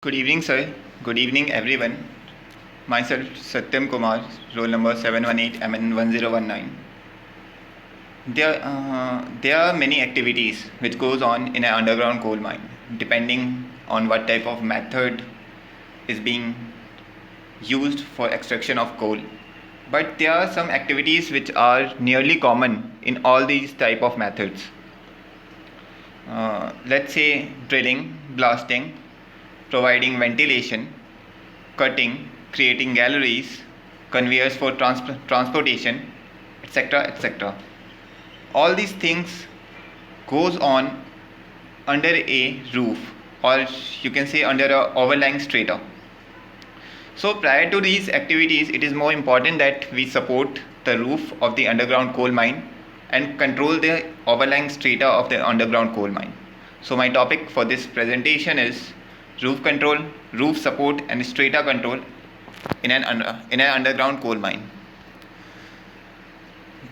Good evening, sir. Good evening, everyone. Myself, Satyam Kumar, roll number 718MN1019. There are many activities which goes on in an underground coal mine, depending on what type of method is being used for extraction of coal. But there are some activities which are nearly common in all these type of methods. Let's say drilling, blasting, providing ventilation, cutting, creating galleries, conveyors for transportation, etc. etc. All these things goes on under a roof, or you can say under a overlying strata. So prior to these activities, it is more important that we support the roof of the underground coal mine and control the overlying strata of the underground coal mine. So my topic for this presentation is roof control, roof support and strata control in an underground coal mine.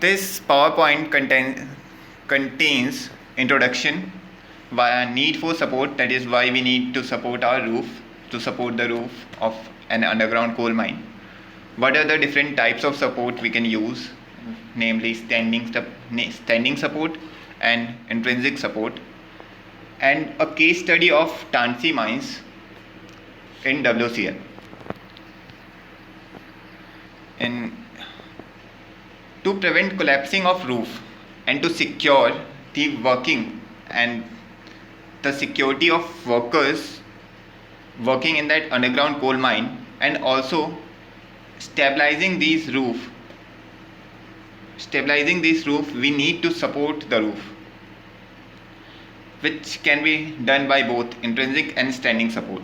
This PowerPoint contains introduction via need for support, that is why we need to support our roof, to support the roof of an underground coal mine. What are the different types of support we can use, namely standing support and intrinsic support, and a case study of Tansi mines in WCL. To prevent collapsing of roof and to secure the working and the security of workers working in that underground coal mine, and also stabilizing this roof, we need to support the roof, which can be done by both intrinsic and standing support.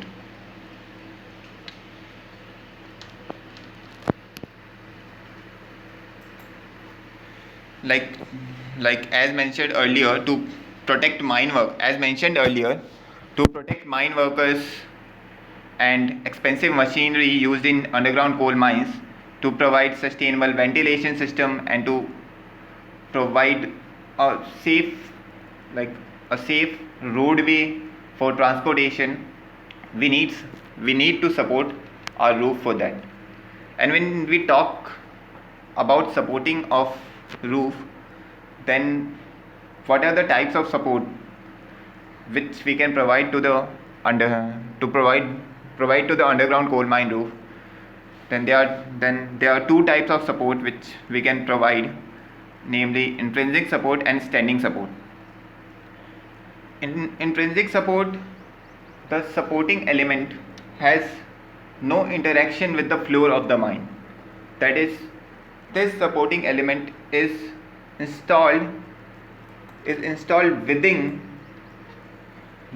Like as mentioned earlier, to protect mine workers and expensive machinery used in underground coal mines, to provide sustainable ventilation system and to provide a safe roadway for transportation, we need to support our roof for that. And when we talk about supporting of roof, then what are the types of support which we can provide to the provide to the underground coal mine roof? Then there are two types of support which we can provide, namely intrinsic support and standing support. In intrinsic support, the supporting element has no interaction with the floor of the mine. That is, this supporting element is installed within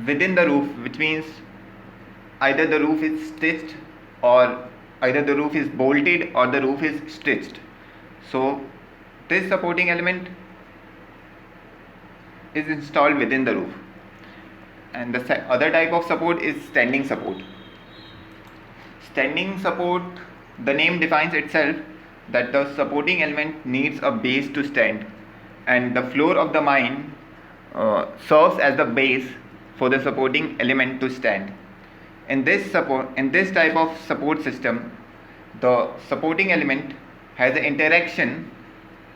the roof, which means either the roof is stitched, or either the roof is bolted or the roof is stitched. So this supporting element is installed within the roof. And the other type of support is standing support. Standing support, the name defines itself that the supporting element needs a base to stand, and the floor of the mine serves as the base for the supporting element to stand. In this type of support system, the supporting element has an interaction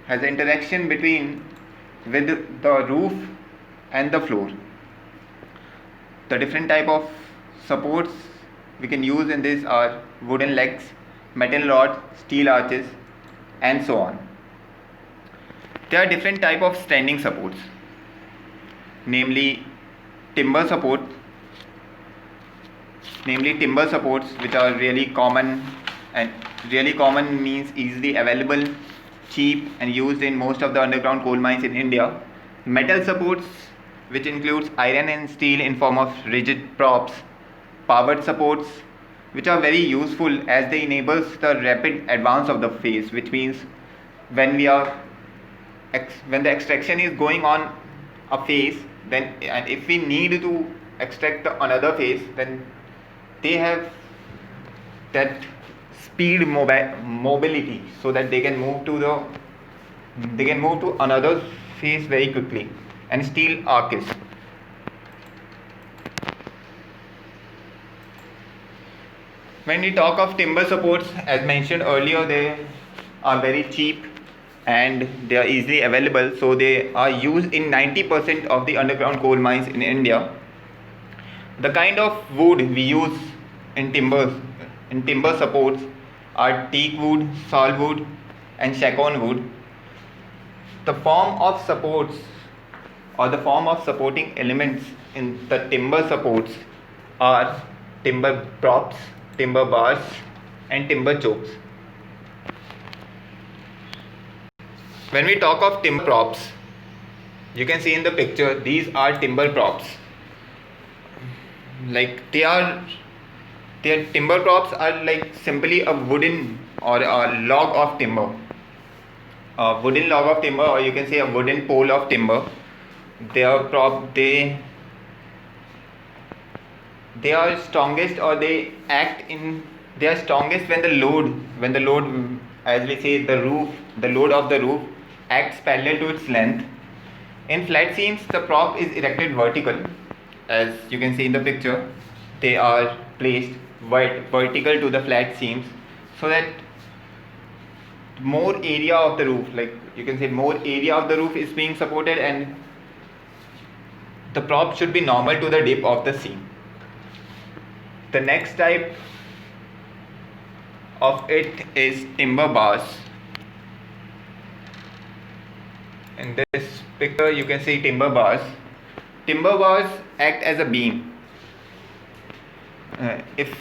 between with the roof and the floor. The different type of supports we can use in this are wooden legs, metal rods, steel arches, and so on. There are different type of standing supports, namely timber supports, which are really common, and really common means easily available, cheap, and used in most of the underground coal mines in India. Metal supports, which includes iron and steel in form of rigid props. Powered supports, which are very useful as they enables the rapid advance of the phase, which means when the extraction is going on a phase, then and if we need to extract another phase, then they have that speed mobility, so that they can move to another phase very quickly. And steel arches. When we talk of timber supports, as mentioned earlier, they are very cheap and they are easily available. So they are used in 90% of the underground coal mines in India. The kind of wood we use in timber supports are teak wood, sal wood, and shakon wood. The form of supports or the form of supporting elements in the timber supports are timber props, timber bars, and timber chokes. When we talk of timber props, you can see in the picture these are timber props. Like their timber props are like simply a wooden or a log of timber, a wooden log of timber, or you can say a wooden pole of timber. They are strongest, or they are strongest when the load, as we say, the load of the roof acts parallel to its length. In flat seams, the prop is erected vertical, as you can see in the picture. They are placed vertical to the flat seams, so that more area of the roof, like you can say, more area of the roof is being supported, and the prop should be normal to the dip of the seam. The next type of it is timber bars. In this picture you can see timber bars. Timber bars act as a beam. If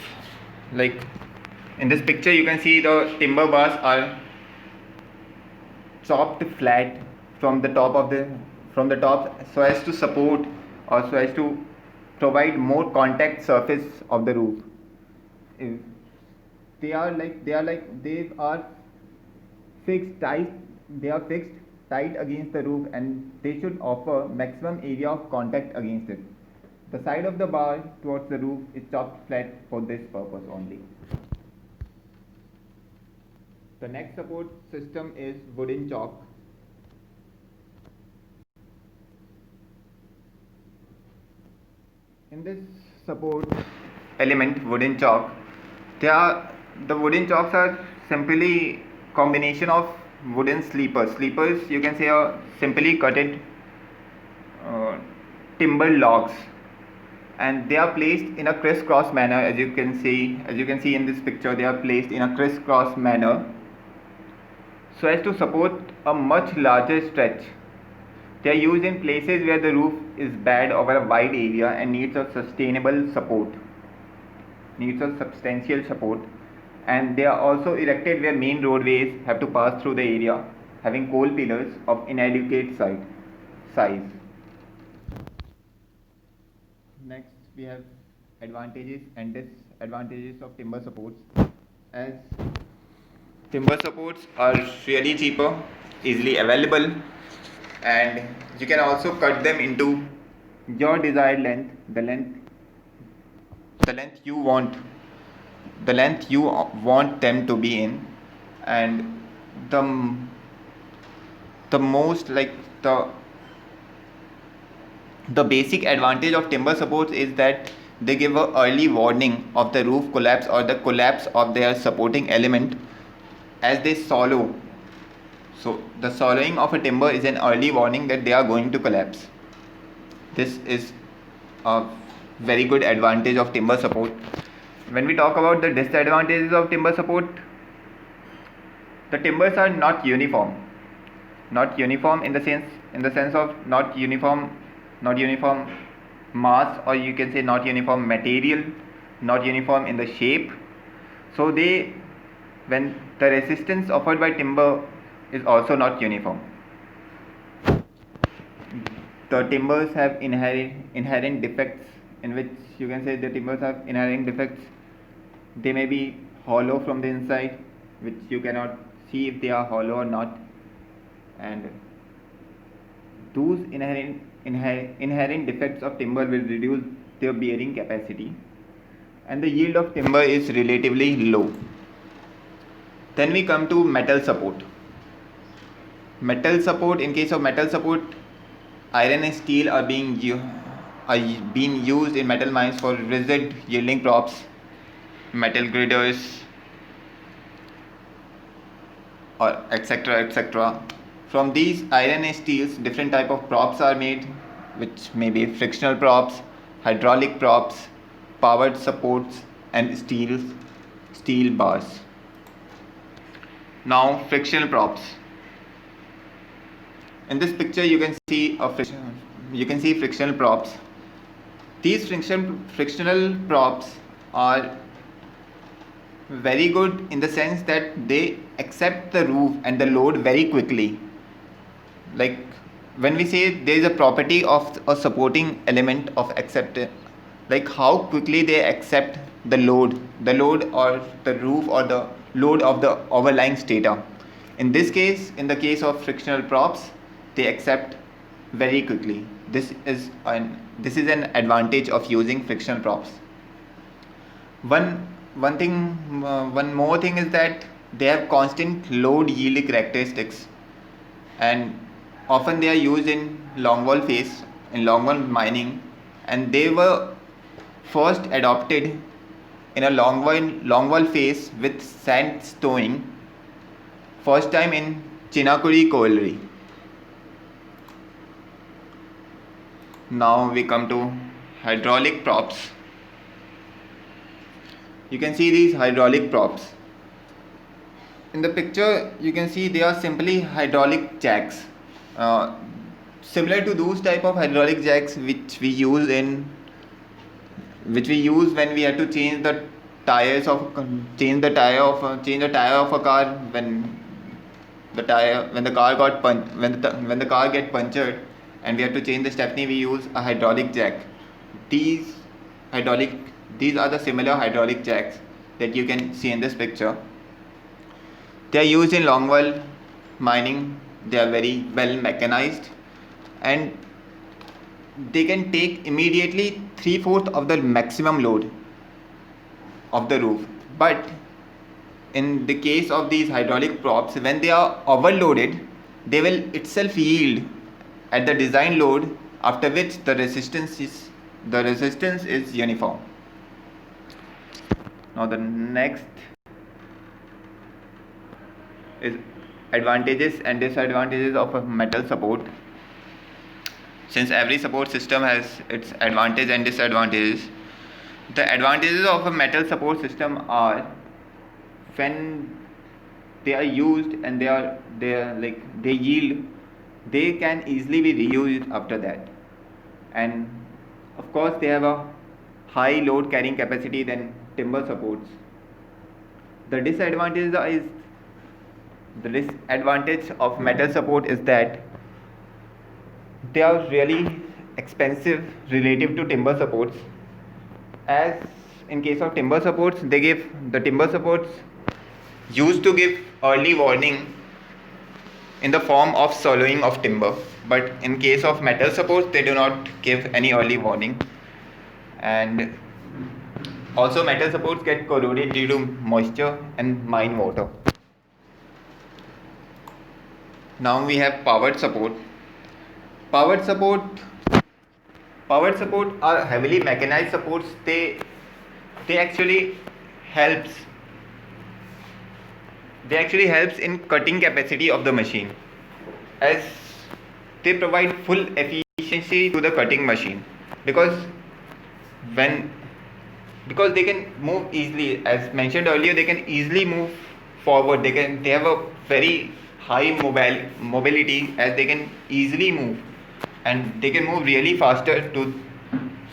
like in this picture you can see the timber bars are chopped flat from the top so as to support, or so as to provide more contact surface of the roof. If they are fixed tight against the roof, and they should offer maximum area of contact against it. The side of the bar towards the roof is chopped flat for this purpose only. The next support system is wooden chalk. In this support element, wooden chalk, the wooden chalks are simply combination of wooden sleepers. Sleepers, you can say, are simply cutted timber logs, and they are placed in a crisscross manner. As you can see in this picture, they are placed in a crisscross manner so as to support a much larger stretch. They are used in places where the roof is bad over a wide area and needs a substantial support, and they are also erected where main roadways have to pass through the area, having coal pillars of inadequate size. Next, we have advantages and disadvantages of timber supports. As timber supports are really cheaper, easily available, and you can also cut them into your desired length, the length you want them to be in. And the the most like the basic advantage of timber supports is that they give a early warning of the roof collapse or the collapse of their supporting element as they swallow. So the swallowing of a timber is an early warning that they are going to collapse. This is a very good advantage of timber support. When we talk about the disadvantages of timber support, the timbers are not uniform. Not uniform in the sense of not uniform mass, or you can say not uniform material, not uniform in the shape. So when the resistance offered by timber is also not uniform. The timbers have inherent defects, in which you can say the timbers have inherent defects. They may be hollow from the inside, which you cannot see if they are hollow or not, and those inherent defects of timber will reduce their bearing capacity, and the yield of timber is relatively low. Then we come to metal support. In case of metal support, iron and steel are being used in metal mines for rigid yielding props, metal girders, or etc etc. From these iron and steels, different type of props are made, which may be frictional props, hydraulic props, powered supports, and steel bars. Now frictional props. In this picture you can see frictional props. These frictional props are very good in the sense that they accept the roof and the load very quickly. Like when we say there is a property of a supporting element of acceptance, like how quickly they accept the load or the roof or the load of the overlying strata. In this case, in the case of frictional props, they accept very quickly. This is an advantage of using frictional props. One more thing is that they have constant load yield characteristics, and often they are used in longwall phase, in longwall mining, and they were first adopted in a longwall phase with sand stowing, first time in Chinakuri colliery. Now we come to hydraulic props. You can see these hydraulic props. In the picture you can see they are simply hydraulic jacks, similar to those type of hydraulic jacks which we use when we have to change the tire of a car, when the car get punctured and we have to change the stepney. We use a hydraulic jack. These are the similar hydraulic jacks that you can see in this picture. They are used in longwall mining. They are very well mechanized, and they can take immediately 3/4 of the maximum load of the roof. But in the case of these hydraulic props, when they are overloaded, they will itself yield at the design load, after which the resistance is uniform. Now the next is advantages and disadvantages of a metal support. Since every support system has its advantages and disadvantages, the advantages of a metal support system are when they are used and they yield, they can easily be reused after that, and of course they have a high load carrying capacity than timber supports. The disadvantage of metal support is that they are really expensive relative to timber supports. As in case of timber supports, the timber supports used to give early warning in the form of soloing of timber, but in case of metal supports they do not give any early warning. And also metal supports get corroded due to moisture and mine water. Now we have powered support. Powered support are heavily mechanized supports. They actually helps in cutting capacity of the machine, as they provide full efficiency to the cutting machine, because they can move easily. As mentioned earlier, they can easily move forward. They have a very high mobility, as they can easily move, and they can move really faster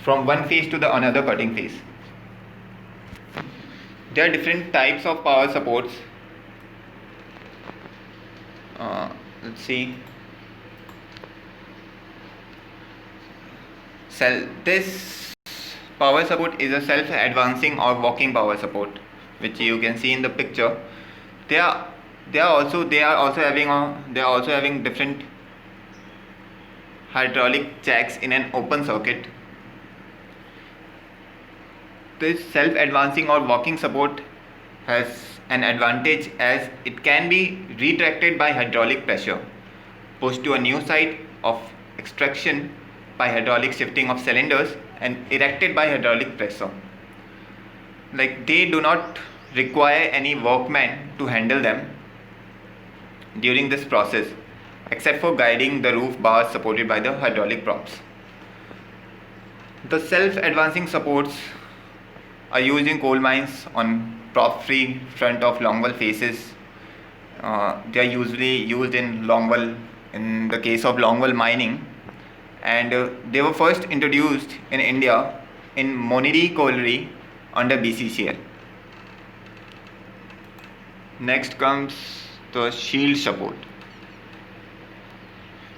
from one phase to the another cutting phase. There are different types of power supports. Let's see. This power support is a self-advancing or walking power support, which you can see in the picture. They are also having different hydraulic jacks in an open circuit. This self-advancing or walking support has an advantage, as it can be retracted by hydraulic pressure, pushed to a new site of extraction by hydraulic shifting of cylinders, and erected by hydraulic pressure. like they do not require any workman to handle them during this process, except for guiding the roof bars supported by the hydraulic props. The self-advancing supports are used in coal mines on prop-free front of longwall faces. They are usually used in longwall in the case of longwall mining, and they were first introduced in India in Moniri Colliery under BCCL. Next comes the shield support.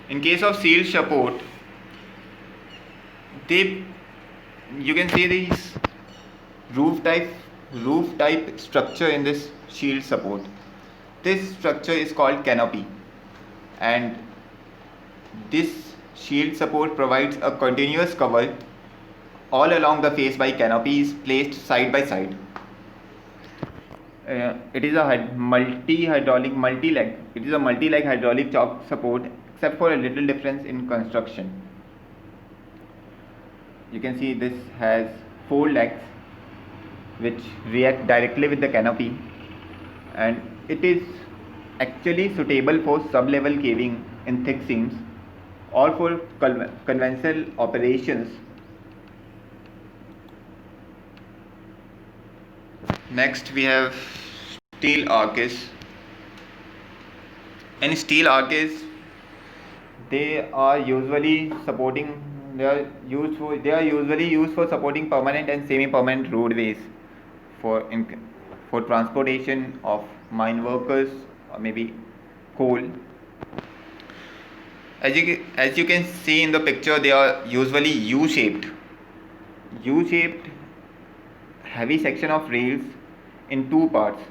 In case of shield support, you can see these roof type structure in this shield support. This structure is called canopy, and this shield support provides a continuous cover all along the face by canopies placed side by side. It is a multi-leg. It is a multi-leg hydraulic chalk support, except for a little difference in construction. You can see this has 4 legs which react directly with the canopy, and it is actually suitable for sub-level caving in thick seams or for conventional operations. Next we have steel arches. In steel arches, they are usually used for supporting permanent and semi-permanent roadways for transportation of mine workers or maybe coal. As you can see in the picture, they are usually U-shaped heavy section of rails in 2 parts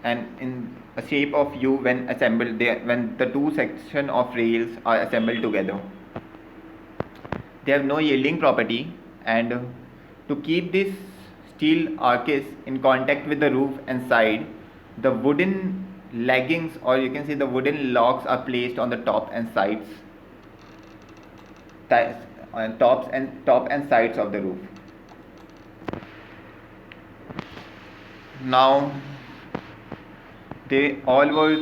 and in a shape of U when assembled. When the 2 sections of rails are assembled together, they have no yielding property, and to keep these steel arches in contact with the roof and side, the wooden leggings, or you can say the wooden locks, are placed on the top and sides top and sides of the roof. Now they all were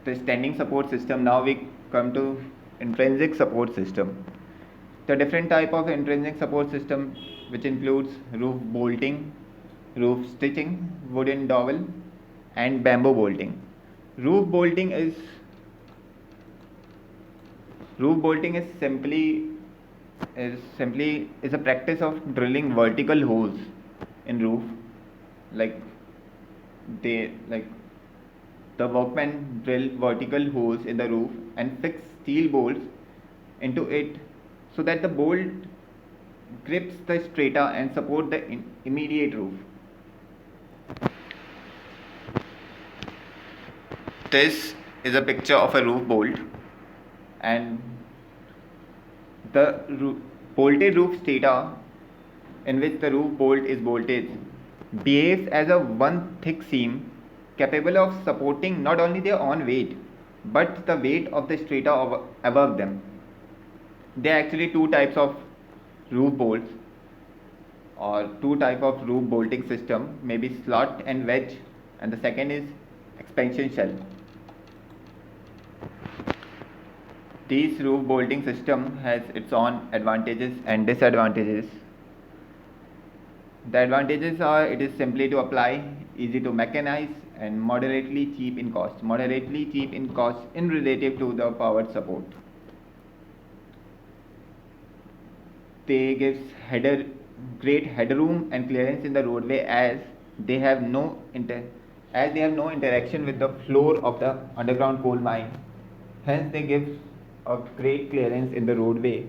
the standing support system. Now we come to intrinsic support system. The different type of intrinsic support system, which includes roof bolting, roof stitching, wooden dowel, and bamboo bolting. Roof bolting is simply a practice of drilling vertical holes in roof. The workmen drill vertical holes in the roof and fix steel bolts into it so that the bolt grips the strata and support the immediate roof. This is a picture of a roof bolt, and the bolted roof strata in which the roof bolt is bolted behaves as a one thick seam capable of supporting not only their own weight but the weight of the strata above them. There are actually 2 types of roof bolts or 2 types of roof bolting system, maybe slot and wedge, and the second is expansion shell. This roof bolting system has its own advantages and disadvantages. The advantages are it is simply to apply, easy to mechanize, and moderately cheap in cost. Moderately cheap in cost in relative to the powered support. They give great headroom and clearance in the roadway as they have no interaction with the floor of the underground coal mine. Hence, they give a great clearance in the roadway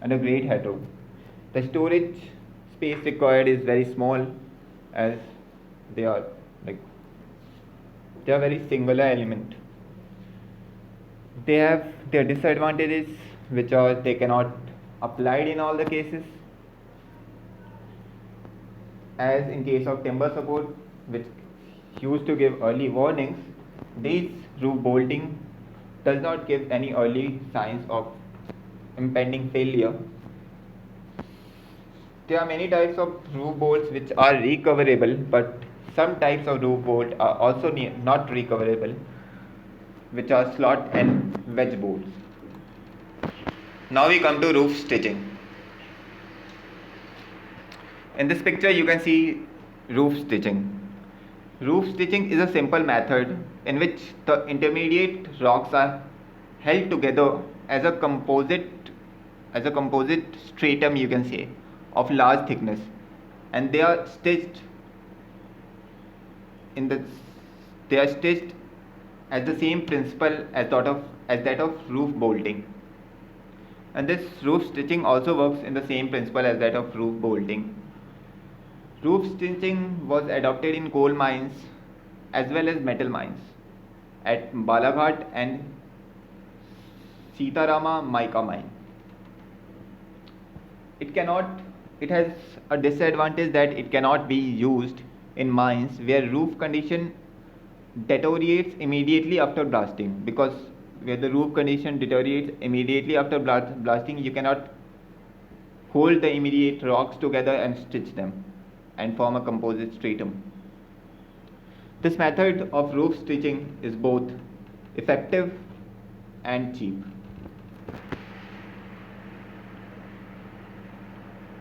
and a great headroom. The storage space required is very small, as they are very singular element. They have their disadvantages, which are they cannot applied in all the cases, as in case of timber support, which used to give early warnings. This roof bolting does not give any early signs of impending failure. There are many types of roof bolts which are recoverable, but some types of roof bolt are also not recoverable, which are slot and wedge bolts. Now we come to roof stitching. In this picture you can see roof stitching. Roof stitching is a simple method in which the intermediate rocks are held together as a composite stratum, you can say, of large thickness, and they are stitched as the same principle as that of roof bolting. And this roof stitching also works in the same principle as that of roof bolting. Roof stitching was adopted in coal mines as well as metal mines at Balaghat and Sitarama mica mine. It has a disadvantage that it cannot be used in mines where roof condition deteriorates immediately after blasting, because where the roof condition deteriorates immediately after blasting, you cannot hold the immediate rocks together and stitch them and form a composite stratum. This method of roof stitching is both effective and cheap.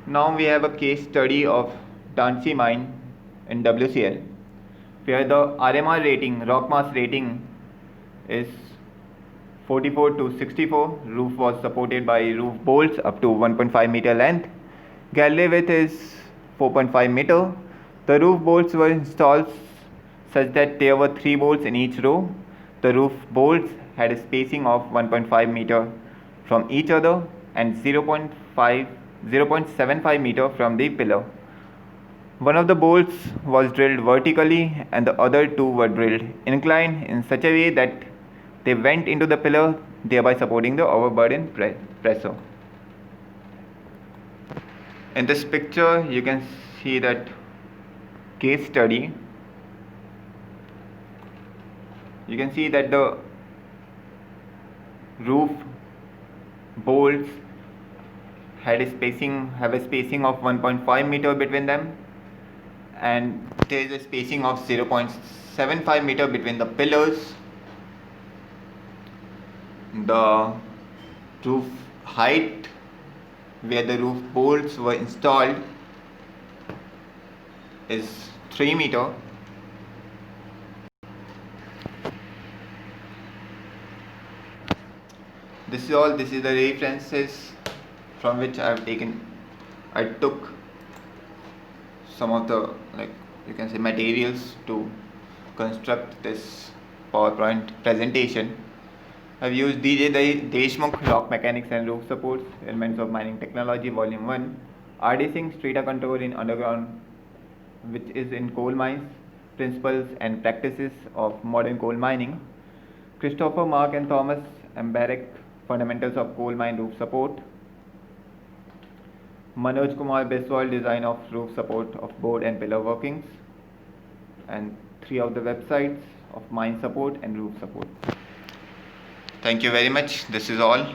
Now we have a case study of Dansi mine in WCL, where the RMR rating, rock mass rating, is 44 to 64. Roof was supported by roof bolts up to 1.5 meter length. Gallery width is 4.5 meter. The roof bolts were installed such that there were 3 bolts in each row. The roof bolts had a spacing of 1.5 meter from each other and 0.75 meter from the pillar. One of the bolts was drilled vertically and the other 2 were drilled inclined in such a way that they went into the pillar, thereby supporting the overburden pressure. In this picture you can see that case study. You can see that the roof bolts have a spacing of 1.5 meter between them, and there is a spacing of 0.75 meter between the pillars. The roof height where the roof bolts were installed is 3 meter. This is the references from which I took some of the, you can say, materials to construct this PowerPoint presentation. I've used DJ Deshmukh, Rock Mechanics and Roof Supports, Elements of Mining Technology, Volume 1, RD Singh, Strata Control in Underground, which is in coal mines, Principles and Practices of Modern Coal Mining, Christopher, Mark and Thomas Mbarek, Fundamentals of Coal Mine Roof Support, Manoj Kumar Biswal, Design of Roof Support of Board and Pillar Workings, and 3 of the websites of Mine Support and Roof Support. Thank you very much. This is all.